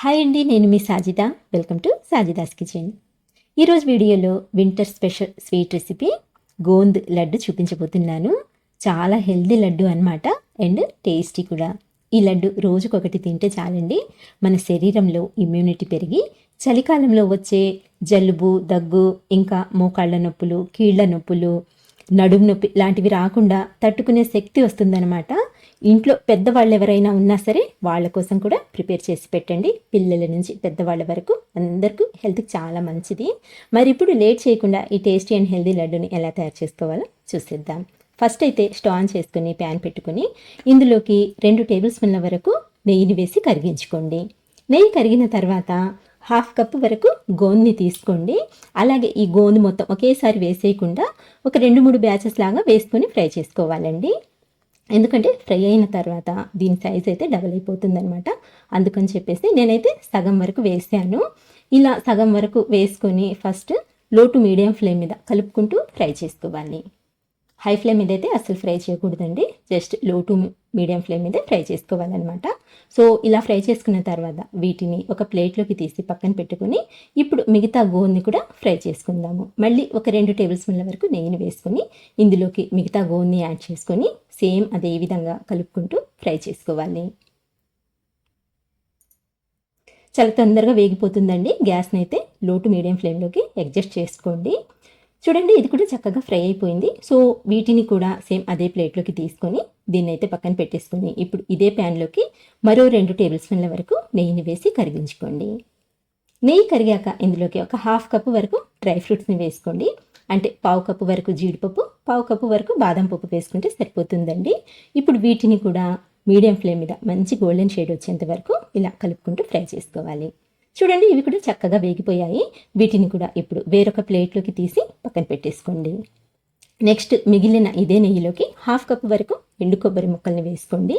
Hi అండి, నేను మీ Sajida. Welcome to Sajida's kitchen. ఈరోజు వీడియోలో winter special sweet recipe gond laddu చూపించబోతున్నాను. చాలా హెల్దీ లడ్డు అనమాట, అండ్ టేస్టీ కూడా. ఈ లడ్డు రోజుకొకటి తింటే చాలండి, మన శరీరంలో ఇమ్యూనిటీ పెరిగి చలికాలంలో వచ్చే జలుబు, దగ్గు, ఇంకా మోకాళ్ళ నొప్పులు, కీళ్ళ నొప్పులు, నడుము నొప్పి లాంటివి రాకుండా తట్టుకునే శక్తి వస్తుందన్నమాట. ఇంట్లో పెద్దవాళ్ళు ఎవరైనా ఉన్నా సరే వాళ్ళ కోసం కూడా ప్రిపేర్ చేసి పెట్టండి. పిల్లల నుంచి పెద్దవాళ్ళ వరకు అందరికీ హెల్త్కి చాలా మంచిది. మరి ఇప్పుడు లేట్ చేయకుండా ఈ టేస్టీ అండ్ హెల్దీ లడ్డుని ఎలా తయారు చేసుకోవాలో చూసేద్దాం. ఫస్ట్ అయితే స్టవ్ ఆన్ చేసుకుని ప్యాన్ పెట్టుకుని ఇందులోకి 2 టేబుల్ స్పూన్ల వరకు నెయ్యిని వేసి కరిగించుకోండి. నెయ్యి కరిగిన తర్వాత 1/2 కప్పు వరకు గోందుని తీసుకోండి. అలాగే ఈ గోందు మొత్తం ఒకేసారి వేసేయకుండా ఒక 2-3 బ్యాచెస్ లాగా వేసుకొని ఫ్రై చేసుకోవాలండి. ఎందుకంటే ఫ్రై అయిన తర్వాత దీని సైజ్ అయితే డబల్ అయిపోతుంది అనమాట. అందుకని చెప్పేసి నేనైతే సగం వరకు వేసాను. ఇలా సగం వరకు వేసుకొని ఫస్ట్ లో టు మీడియం ఫ్లేమ్ మీద కలుపుకుంటూ ఫ్రై చేసుకోవాలి. హై ఫ్లేమ్ మీద అయితే అసలు ఫ్రై చేయకూడదండి, జస్ట్ లో టు మీడియం ఫ్లేమ్ మీద ఫ్రై చేసుకోవాలన్నమాట. సో ఇలా ఫ్రై చేసుకున్న తర్వాత వీటిని ఒక ప్లేట్లోకి తీసి పక్కన పెట్టుకుని ఇప్పుడు మిగతా గోంని కూడా ఫ్రై చేసుకుందాము. మళ్ళీ ఒక 2 టేబుల్ స్పూన్ల వరకు నెయ్యిని వేసుకొని ఇందులోకి మిగతా గోంని యాడ్ చేసుకొని సేమ్ అదే విధంగా కలుపుకుంటూ ఫ్రై చేసుకోవాలి. చాలా తొందరగా వేగిపోతుందండి. గ్యాస్ని అయితే లో టు మీడియం ఫ్లేమ్లోకి అడ్జస్ట్ చేసుకోండి. చూడండి, ఇది కూడా చక్కగా ఫ్రై అయిపోయింది. సో వీటిని కూడా సేమ్ అదే ప్లేట్లోకి తీసుకొని దీన్ని అయితే పక్కన పెట్టేసుకొని ఇప్పుడు ఇదే ప్యాన్లోకి మరో 2 టేబుల్ స్పూన్ల వరకు నెయ్యిని వేసి కరిగించుకోండి. నెయ్యి కరిగాక ఇందులోకి ఒక 1/2 కప్పు వరకు డ్రై ఫ్రూట్స్ని వేసుకోండి. అంటే 1/4 కప్పు వరకు జీడిపప్పు, 1/4 కప్పు వరకు బాదం పప్పు వేసుకుంటే సరిపోతుందండి. ఇప్పుడు వీటిని కూడా మీడియం ఫ్లేమ్ మీద మంచి గోల్డెన్ షేడ్ వచ్చేంత వరకు ఇలా కలుపుకుంటూ ఫ్రై చేసుకోవాలి. చూడండి, ఇవి కూడా చక్కగా వేగిపోయాయి. వీటిని కూడా ఇప్పుడు వేరొక ప్లేట్లోకి తీసి పక్కన పెట్టేసుకోండి. నెక్స్ట్ మిగిలిన ఇదే నెయ్యిలోకి 1/2 కప్పు వరకు ఎండు కొబ్బరి ముక్కల్ని వేసుకోండి.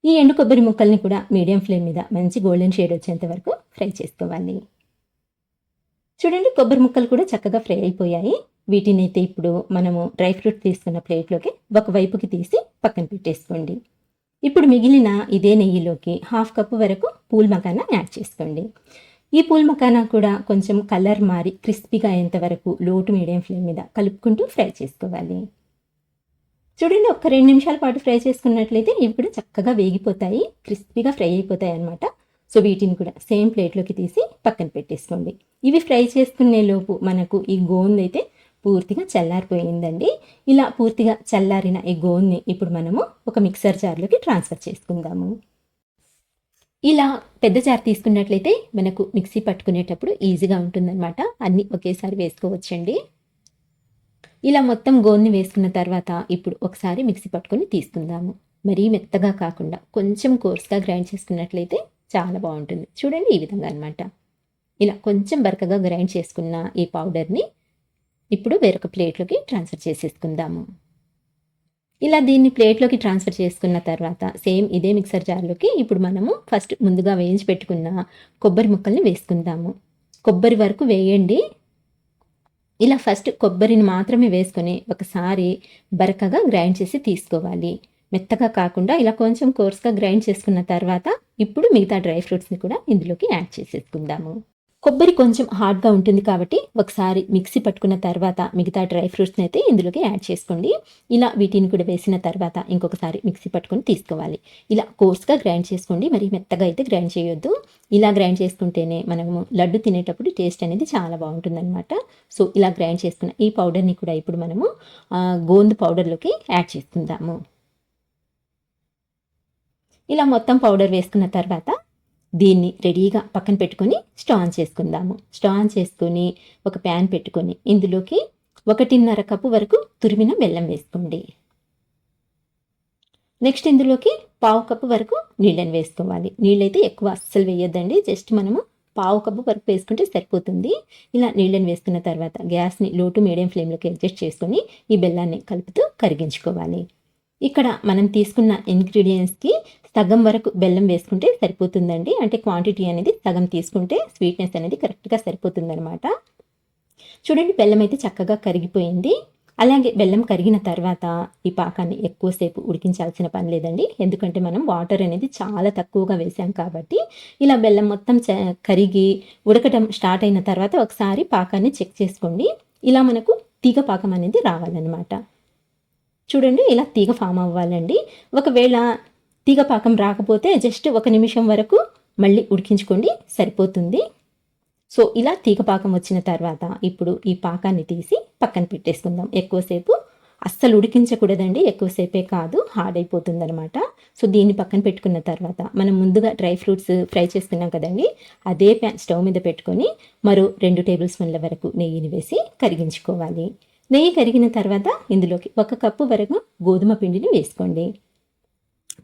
ఈ ఎండు కొబ్బరి ముక్కల్ని కూడా మీడియం ఫ్లేమ్ మీద మంచి గోల్డెన్ షేడ్ వచ్చేంత వరకు ఫ్రై చేసుకోవాలి. చూడండి, కొబ్బరి ముక్కలు కూడా చక్కగా ఫ్రై అయిపోయాయి. వీటిని అయితే ఇప్పుడు మనము డ్రై ఫ్రూట్ తీసుకున్న ప్లేట్లోకి ఒకవైపుకి తీసి పక్కన పెట్టేసుకోండి. ఇప్పుడు మిగిలిన ఇదే నెయ్యిలోకి 1/2 కప్పు వరకు పూల్ మకానా యాడ్ చేసుకోండి. ఈ పూల్ మకానా కూడా కొంచెం కలర్ మారి క్రిస్పీగా అయ్యేంత వరకు లో టు మీడియం ఫ్లేమ్ మీద కలుపుకుంటూ ఫ్రై చేసుకోవాలి. చూడండి, ఒక 2 నిమిషాల పాటు ఫ్రై చేసుకున్నట్లయితే ఇవి కూడా చక్కగా వేగిపోతాయి, క్రిస్పీగా ఫ్రై అయిపోతాయి అన్నమాట. సో వీటిని కూడా సేమ్ ప్లేట్లోకి తీసి పక్కన పెట్టేసుకోండి. ఇవి ఫ్రై చేసుకునే లోపు మనకు ఈ గోంది అయితే పూర్తిగా చల్లారిపోయిందండి. ఇలా పూర్తిగా చల్లారిన ఈ గోంని ఇప్పుడు మనము ఒక మిక్సర్ జార్లోకి ట్రాన్స్ఫర్ చేసుకుందాము. ఇలా పెద్ద జార్ తీసుకున్నట్లయితే మనకు మిక్సీ పట్టుకునేటప్పుడు ఈజీగా ఉంటుందన్నమాట. అన్నీ ఒకేసారి వేసుకోవచ్చండి. ఇలా మొత్తం గోంని వేసుకున్న తర్వాత ఇప్పుడు ఒకసారి మిక్సీ పట్టుకొని తీసుకుందాము. మరీ మెత్తగా కాకుండా కొంచెం కోర్స్గా గ్రైండ్ చేసుకున్నట్లయితే చాలా బాగుంటుంది. చూడండి, ఈ విధంగా అనమాట. ఇలా కొంచెం బరకగా గ్రైండ్ చేసుకున్న ఈ పౌడర్ని ఇప్పుడు వేరొక ప్లేట్లోకి ట్రాన్స్ఫర్ చేసేసుకుందాము. ఇలా దీన్ని ప్లేట్లోకి ట్రాన్స్ఫర్ చేసుకున్న తర్వాత సేమ్ ఇదే మిక్సర్ జార్లోకి ఇప్పుడు మనము ఫస్ట్ ముందుగా వేయించి పెట్టుకున్న కొబ్బరి ముక్కల్ని వేసుకుందాము. కొబ్బరి వరకు వేయండి. ఇలా ఫస్ట్ కొబ్బరిని మాత్రమే వేసుకొని ఒకసారి బరకగా గ్రైండ్ చేసి తీసుకోవాలి. మెత్తగా కాకుండా ఇలా కొంచెం కోర్స్గా గ్రైండ్ చేసుకున్న తర్వాత ఇప్పుడు మిగతా డ్రై ఫ్రూట్స్ని కూడా ఇందులోకి యాడ్ చేసేసుకుందాము. కొబ్బరి కొంచెం హార్డ్గా ఉంటుంది కాబట్టి ఒకసారి మిక్సీ పట్టుకున్న తర్వాత మిగతా డ్రై ఫ్రూట్స్ని అయితే ఇందులోకి యాడ్ చేసుకోండి. ఇలా వీటిని కూడా వేసిన తర్వాత ఇంకొకసారి మిక్సీ పట్టుకొని తీసుకోవాలి. ఇలా కోర్స్గా గ్రైండ్ చేసుకోండి, మరి మెత్తగా అయితే గ్రైండ్ చేయొద్దు. ఇలా గ్రైండ్ చేసుకుంటేనే మనము లడ్డు తినేటప్పుడు టేస్ట్ అనేది చాలా బాగుంటుందన్నమాట. సో ఇలా గ్రైండ్ చేసుకున్న ఈ పౌడర్ని కూడా ఇప్పుడు మనము గోందు పౌడర్లోకి యాడ్ చేసుకుందాము. ఇలా మొత్తం పౌడర్ వేసుకున్న తర్వాత దీన్ని రెడీగా పక్కన పెట్టుకొని స్టవ్ ఆన్ చేసుకుందాము. స్టవ్ ఆన్ చేసుకొని ఒక ప్యాన్ పెట్టుకొని ఇందులోకి 1.5 కప్పు వరకు తురిమిన బెల్లం వేసుకోండి. నెక్స్ట్ ఇందులోకి 1/4 కప్పు వరకు నీళ్ళని వేసుకోవాలి. నీళ్ళైతే ఎక్కువ అస్సలు వేయొద్దండి, జస్ట్ మనము 1/4 కప్పు వరకు వేసుకుంటే సరిపోతుంది. ఇలా నీళ్ళని వేసుకున్న తర్వాత గ్యాస్ని లో టు మీడియం ఫ్లేమ్లోకి అడ్జస్ట్ చేసుకొని ఈ బెల్లాన్ని కలుపుతూ కరిగించుకోవాలి. ఇక్కడ మనం తీసుకున్న ఇంగ్రీడియంట్స్కి సగం వరకు బెల్లం వేసుకుంటే సరిపోతుందండి. అంటే క్వాంటిటీ అనేది సగం తీసుకుంటే స్వీట్నెస్ అనేది కరెక్ట్గా సరిపోతుందన్నమాట. చూడండి, బెల్లం అయితే చక్కగా కరిగిపోయింది. అలాగే బెల్లం కరిగిన తర్వాత ఈ పాకాన్ని ఎక్కువసేపు ఉడికించాల్సిన పని లేదండి. ఎందుకంటే మనం వాటర్ అనేది చాలా తక్కువగా వేసాం కాబట్టి ఇలా బెల్లం మొత్తం కరిగి ఉడకటం స్టార్ట్ అయిన తర్వాత ఒకసారి పాకాన్ని చెక్ చేసుకోండి. ఇలా మనకు తీగ పాకం అనేది రావాలన్నమాట. చూడండి ఇలా తీగ ఫామ్ అవ్వాలండి. ఒకవేళ తీగ పాకం రాకపోతే జస్ట్ 1 నిమిషం వరకు మళ్ళీ ఉడికించుకోండి, సరిపోతుంది. సో ఇలా తీగ పాకం వచ్చిన తర్వాత ఇప్పుడు ఈ పాకాన్ని తీసి పక్కన పెట్టేసుకుందాం. ఎక్కువసేపు అస్సలు ఉడికించకూడదండి, ఎక్కువసేపే కాదు, హార్డ్ అయిపోతుంది అనమాట. సో దీన్ని పక్కన పెట్టుకున్న తర్వాత మనం ముందుగా డ్రై ఫ్రూట్స్ ఫ్రై చేసుకున్నాం కదండి, అదే ప్యాన్ స్టవ్ మీద పెట్టుకొని మరో 2 టేబుల్ స్పూన్ల వరకు నెయ్యిని వేసి కరిగించుకోవాలి. నెయ్యి కరిగిన తర్వాత ఇందులోకి 1 కప్పు వరకు గోధుమ పిండిని వేసుకోండి.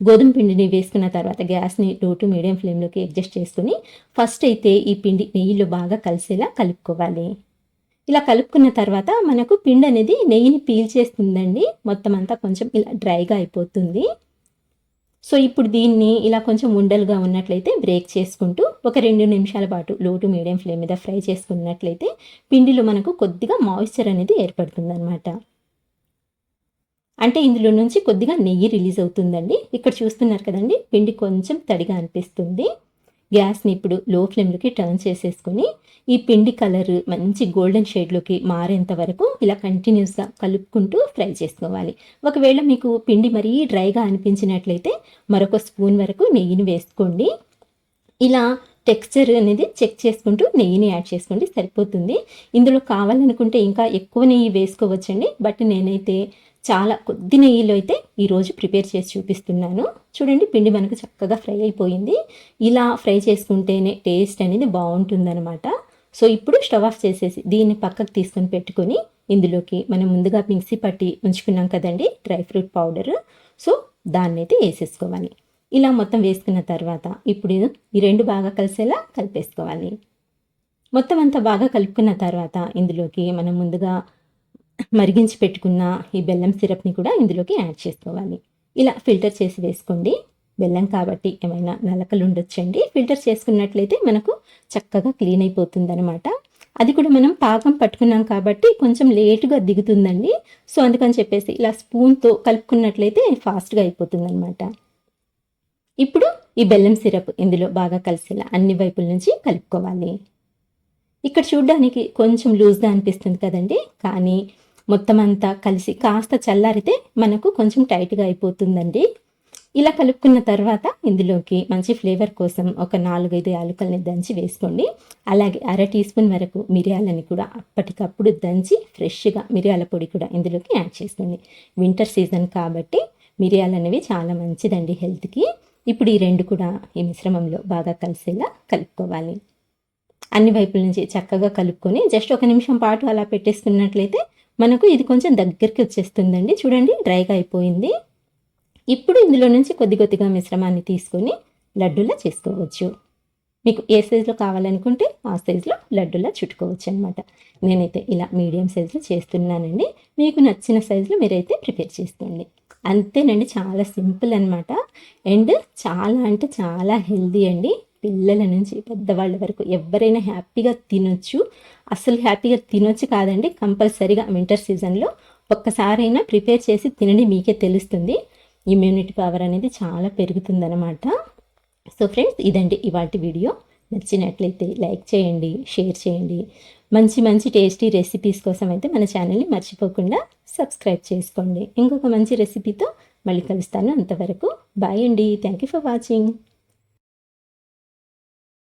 గోధుమ పిండిని వేసుకున్న తర్వాత గ్యాస్ని లో టు మీడియం ఫ్లేమ్లోకి అడ్జస్ట్ చేసుకుని ఫస్ట్ అయితే ఈ పిండి నెయ్యిలో బాగా కలిసేలా కలుపుకోవాలి. ఇలా కలుపుకున్న తర్వాత మనకు పిండి అనేది నెయ్యిని పీల్చేస్తుందండి, మొత్తం అంతా కొంచెం ఇలా డ్రైగా అయిపోతుంది. సో ఇప్పుడు దీన్ని ఇలా కొంచెం ఉండలుగా ఉన్నట్లయితే బ్రేక్ చేసుకుంటూ ఒక 2 నిమిషాల పాటు లో టు మీడియం ఫ్లేమ్ మీద ఫ్రై చేసుకున్నట్లయితే పిండిలో మనకు కొద్దిగా మాయిశ్చర్ అనేది ఏర్పడుతుంది అనమాట. అంటే ఇందులో నుంచి కొద్దిగా నెయ్యి రిలీజ్ అవుతుందండి. ఇక్కడ చూస్తున్నారు కదండి, పిండి కొంచెం తడిగా అనిపిస్తుంది. గ్యాస్ని ఇప్పుడు లో ఫ్లేమ్లోకి టర్న్ చేసేసుకొని ఈ పిండి కలర్ మంచి గోల్డెన్ షేడ్లోకి మారేంత వరకు ఇలా కంటిన్యూస్గా కలుపుకుంటూ ఫ్రై చేసుకోవాలి. ఒకవేళ మీకు పిండి మరీ డ్రైగా అనిపించినట్లయితే మరొక స్పూన్ వరకు నెయ్యిని వేసుకోండి. ఇలా టెక్స్చర్ అనేది చెక్ చేసుకుంటూ నెయ్యిని యాడ్ చేసుకోండి, సరిపోతుంది. ఇందులో కావాలనుకుంటే ఇంకా ఎక్కువ నెయ్యి వేసుకోవచ్చండి, బట్ నేనైతే చాలా కొద్ది నెయ్యిలో అయితే ఈరోజు ప్రిపేర్ చేసి చూపిస్తున్నాను. చూడండి పిండి మనకు చక్కగా ఫ్రై అయిపోయింది. ఇలా ఫ్రై చేసుకుంటేనే టేస్ట్ అనేది బాగుంటుందన్నమాట. సో ఇప్పుడు స్టవ్ ఆఫ్ చేసేసి దీన్ని పక్కకు తీసుకొని పెట్టుకొని ఇందులోకి మనం ముందుగా మిక్సీ పట్టి ఉంచుకున్నాం కదండి డ్రై ఫ్రూట్ పౌడర్, సో దాన్ని అయితే వేసేసుకోవాలి. ఇలా మొత్తం వేసుకున్న తర్వాత ఇప్పుడు ఈ 2 బాగా కలిసేలా కలిపేసుకోవాలి. మొత్తం అంతా బాగా కలుపుకున్న తర్వాత ఇందులోకి మనం ముందుగా మరిగించి పెట్టుకున్న ఈ బెల్లం సిరప్ని కూడా ఇందులోకి యాడ్ చేసుకోవాలి. ఇలా ఫిల్టర్ చేసి వేసుకోండి. బెల్లం కాబట్టి ఏమైనా నలకలు ఉండొచ్చండి, ఫిల్టర్ చేసుకున్నట్లయితే మనకు చక్కగా క్లీన్ అయిపోతుంది అనమాట. అది కూడా మనం పాకం పట్టుకున్నాం కాబట్టి కొంచెం లేటుగా దిగుతుందండి. సో అందుకని చెప్పేసి ఇలా స్పూన్తో కలుపుకున్నట్లయితే ఫాస్ట్గా అయిపోతుంది అనమాట. ఇప్పుడు ఈ బెల్లం సిరప్ ఇందులో బాగా కలిసేలా అన్ని వైపుల నుంచి కలుపుకోవాలి. ఇక్కడ చూడ్డానికి కొంచెం లూజ్గా అనిపిస్తుంది కదండి, కానీ మొత్తం అంతా కలిసి కాస్త చల్లారితే మనకు కొంచెం టైట్గా అయిపోతుందండి. ఇలా కలుపుకున్న తర్వాత ఇందులోకి మంచి ఫ్లేవర్ కోసం ఒక 4-5 యాలకుల్ని దంచి వేసుకోండి. అలాగే 1/2 టీ స్పూన్ వరకు మిరియాలని కూడా అప్పటికప్పుడు దంచి ఫ్రెష్గా మిరియాల పొడి కూడా ఇందులోకి యాడ్ చేసుకోండి. వింటర్ సీజన్ కాబట్టి మిరియాలు అనేవి చాలా మంచిదండి హెల్త్కి. ఇప్పుడు ఈ 2 కూడా ఈ మిశ్రమంలో బాగా కలిసేలా కలుపుకోవాలి. అన్ని వైపుల నుంచి చక్కగా కలుపుకొని జస్ట్ 1 నిమిషం పాటు అలా పెట్టేసుకున్నట్లయితే మనకు ఇది కొంచెం దగ్గరికి వచ్చేస్తుందండి. చూడండి డ్రైగా అయిపోయింది. ఇప్పుడు ఇందులో నుంచి కొద్దిగా మిశ్రమాన్ని తీసుకొని లడ్డూలా చేసుకోవచ్చు. మీకు ఏ సైజులో కావాలనుకుంటే ఆ సైజులో లడ్డూలా చుట్టుకోవచ్చు అనమాట. నేనైతే ఇలా మీడియం సైజులో చేస్తున్నానండి. మీకు నచ్చిన సైజులో మీరైతే ప్రిపేర్ చేసుకోండి. అంతేనండి, చాలా సింపుల్ అనమాట. అండ్ చాలా అంటే చాలా హెల్దీ అండి. పిల్లల నుంచి పెద్దవాళ్ళ వరకు ఎవరైనా హ్యాపీగా తినొచ్చు. అసలు హ్యాపీగా తినొచ్చు కాదండి, కంపల్సరీగా వింటర్ సీజన్లో ఒక్కసారైనా ప్రిపేర్ చేసి తినండి, మీకే తెలుస్తుంది. ఇమ్యూనిటీ పవర్ అనేది చాలా పెరుగుతుందన్నమాట. సో ఫ్రెండ్స్, ఇదండి ఇవాల్టి వీడియో. నచ్చినట్లయితే లైక్ చేయండి, షేర్ చేయండి. మంచి టేస్టీ రెసిపీస్ కోసం అయితే మన ఛానల్ని మర్చిపోకుండా సబ్స్క్రైబ్ చేసుకోండి. ఇంకొక మంచి రెసిపీతో మళ్ళీ కలుస్తాను. అంతవరకు బాయ్ అండి. Thank you for watching.